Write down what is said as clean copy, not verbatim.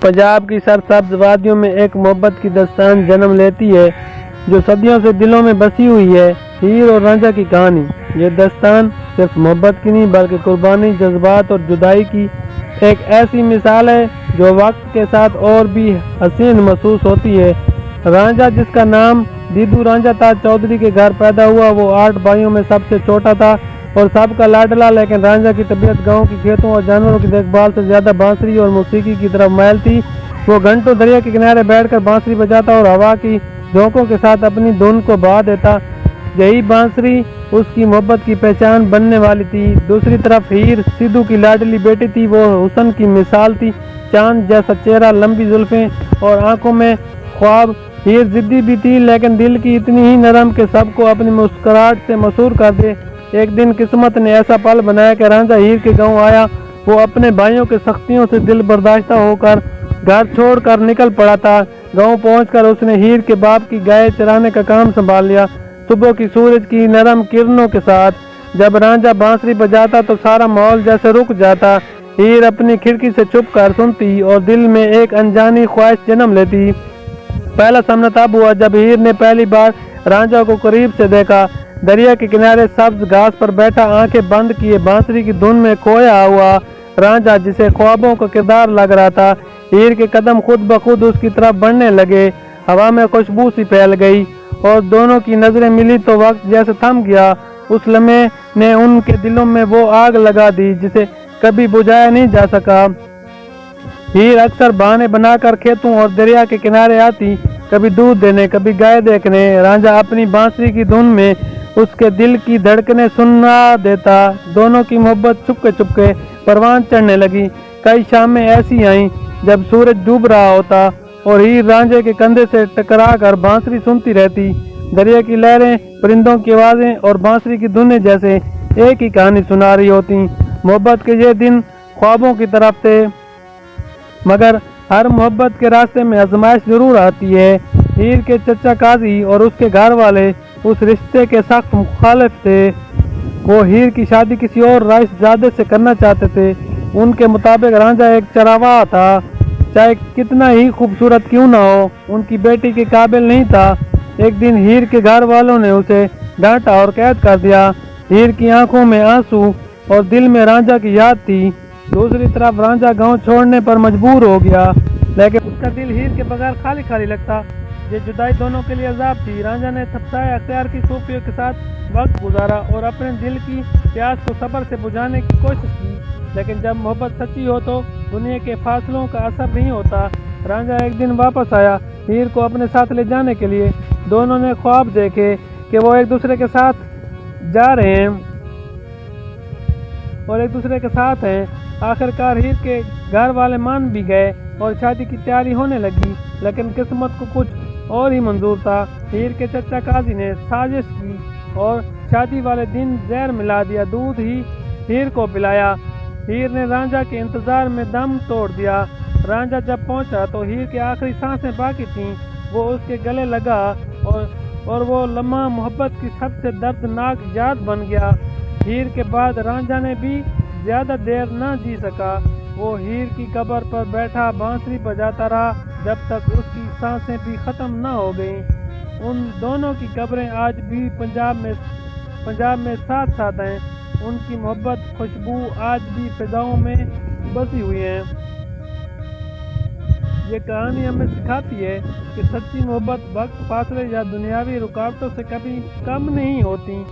पंजाब की सरसब्ज वादियों में एक मोहब्बत की दास्तान जन्म लेती है जो सदियों से दिलों में बसी हुई है। हीर और रांझा की कहानी। ये दास्तान सिर्फ मोहब्बत की नहीं बल्कि कुर्बानी, जज्बात और जुदाई की एक ऐसी मिसाल है जो वक्त के साथ और भी हसीन महसूस होती है। रांझा, जिसका नाम दीदू रांझा था, चौधरी के घर पैदा हुआ। वो 8 भाइयों में सबसे छोटा था और सबका लाडला, लेकिन रांझा की तबीयत गांव के खेतों और जानवरों की देखभाल से ज्यादा बांसुरी और मौसीकी की तरफ मायल थी। वो घंटों दरिया के किनारे बैठकर बांसुरी बजाता और हवा की झोंकों के साथ अपनी धुन को बहा देता। यही बांसुरी उसकी मोहब्बत की पहचान बनने वाली थी। दूसरी तरफ हीर सिद्धू की लाडली बेटी थी। वो हुस्न की मिसाल थी, चांद जैसा चेहरा, लंबी जुल्फें और आंखों में ख्वाब। हीर जिद्दी भी थी लेकिन दिल की इतनी ही नरम कि सबको अपनी मुस्कुराहट से मशहूर कर दे। एक दिन किस्मत ने ऐसा पल बनाया कि रांझा हीर के गांव आया। वो अपने भाइयों के सख्तियों से दिल बर्दाश्त होकर घर छोड़कर निकल पड़ा था। गांव पहुंचकर उसने हीर के बाप की गाय चराने का काम संभाल लिया। सुबह की सूरज की नरम किरणों के साथ जब रांझा बांसुरी बजाता तो सारा माहौल जैसे रुक जाता। हीर अपनी खिड़की से छुप कर सुनती और दिल में एक अनजानी ख्वाहिश जन्म लेती। पहला सामना तब हुआ जब हीर ने पहली बार रांझा को करीब से देखा। दरिया के किनारे सब्ज घास पर बैठा, आंखें बंद किए बांसुरी की धुन में खोया हुआ रांझा, जिसे ख्वाबों का किरदार लग रहा था। हीर के कदम खुद ब खुद उसकी तरफ बढ़ने लगे। हवा में खुशबू सी फैल गई और दोनों की नजरें मिली तो वक्त जैसे थम गया। उस लम्हे ने उनके दिलों में वो आग लगा दी जिसे कभी बुझाया नहीं जा सका। हीर अक्सर बहाने बनाकर खेतों और दरिया के किनारे आती, कभी दूध देने, कभी गाय देखने। रांझा अपनी बांसुरी की धुन में उसके दिल की धड़कनें सुना देता। दोनों की मोहब्बत चुपके चुपके परवान चढ़ने लगी। कई शामें ऐसी आईं जब सूरज डूब रहा होता और हीर रांझे के कंधे से टकरा कर बांसुरी सुनती रहती। दरिया की लहरें, परिंदों की आवाजें और बांसुरी की धुनें जैसे एक ही कहानी सुना रही होती। मोहब्बत के ये दिन ख्वाबों की तरफ थे, मगर हर मोहब्बत के रास्ते में आजमाइश जरूर आती है। हीर के चचा काजी और उसके घर वाले उस रिश्ते के सख्त मुखालिफ थे। वो हीर की शादी किसी और राइसजादे से करना चाहते थे। उनके मुताबिक रांझा एक चरावाह था, चाहे कितना ही खूबसूरत क्यों ना हो, उनकी बेटी के काबिल नहीं था। एक दिन हीर के घर वालों ने उसे डांटा और कैद कर दिया। हीर की आंखों में आंसू और दिल में रांझा की याद थी। दूसरी तरफ रांझा गांव छोड़ने पर मजबूर हो गया, लेकिन उसका दिल हीर के बगैर खाली खाली लगता। ये जुदाई दोनों के लिए अजाब थी। रांझा ने तपसाए अख्तियार की सूफियों के साथ वक्त गुजारा और अपने दिल की प्यास को सब्र से बुझाने की कोशिश की, लेकिन जब मोहब्बत सच्ची हो तो दुनिया के फासलों का असर नहीं होता। रांझा एक दिन वापस आया हीर को अपने साथ ले जाने के लिए। दोनों ने ख्वाब देखे कि वो एक दूसरे के साथ जा रहे हैं और एक दूसरे के साथ हैं। आखिरकार हीर के घर वाले मान भी गए और शादी की तैयारी होने लगी, लेकिन किस्मत को कुछ और ही मंजूर था। हीर के चचा काजी ने साजिश की और शादी वाले दिन जहर मिला दिया। दूध ही हीर को पिलाया। हीर ने रांझा के इंतजार में दम तोड़ दिया। रांझा जब पहुंचा तो हीर की आखिरी सांसें बाकी थीं। वो उसके गले लगा और वो लम्हा मोहब्बत की सबसे दर्दनाक याद बन गया। हीर के बाद रांझा ने भी ज्यादा देर न जी सका। वो हीर की कब्र पर बैठा बांसुरी बजाता रहा जब तक उसकी सांसें भी खत्म न हो गईं। उन दोनों की कब्रें आज भी पंजाब में साथ साथ हैं। उनकी मोहब्बत खुशबू आज भी फिजाओं में बसी हुई है। ये कहानी हमें सिखाती है कि सच्ची मोहब्बत वक्त, फासले या दुनियावी रुकावटों से कभी कम नहीं होती।